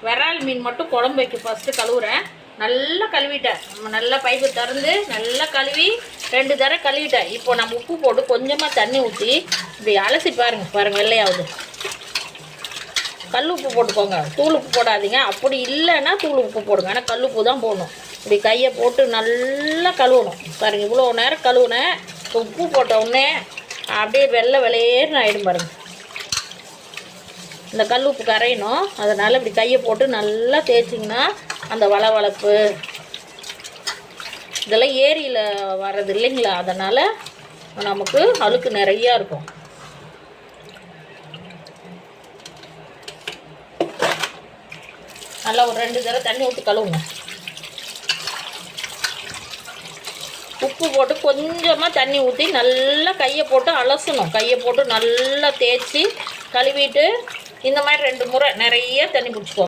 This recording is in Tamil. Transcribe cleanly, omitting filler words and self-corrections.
விரால் மீன் மட்டும் குழம்பு வைக்க ஃபஸ்ட்டு கழுவுறேன். நல்லா கழுவிட்டேன். நல்லா பைப்பு திறந்து நல்லா கழுவி 2 தடவை கழுவிட்டேன். இப்போ நம்ம உப்பு போட்டு கொஞ்சமாக தண்ணி ஊற்றி இப்படி அலசி பாருங்கள் வெள்ளையாகுது. கல் உப்பு போட்டுக்கோங்க, தூள் உப்பு போடாதீங்க. அப்படி இல்லைன்னா தூள் உப்பு போடுங்க. ஆனால் கல் உப்பு தான் போடணும். இப்படி கையை போட்டு நல்லா கழுவணும். பாருங்கள், இவ்வளோ நேரம் கழுவுனேன். உப்பு போட்ட உடனே அப்படியே வெள்ளையேன்னு ஆகிடும் பாருங்கள். இந்த கல் உப்பு கரையணும். அதனால் இப்படி கையை போட்டு நல்லா தேய்ச்சிங்கன்னா அந்த வளவளப்பு இதெல்லாம் ஏரியில் வர்றது இல்லைங்களா, அதனால் நமக்கு அழுக்கு நிறையா இருக்கும். நல்லா ஒரு 2 தடவை தண்ணி ஊற்றி கழுவுங்க. உப்பு போட்டு கொஞ்சமாக தண்ணி ஊற்றி நல்லா கையை போட்டு அலசணும். கையை போட்டு நல்லா தேய்ச்சி கழுவிட்டு இந்த மாதிரி 2 முறை நிறைய தண்ணி பிடிச்சிக்கோங்க.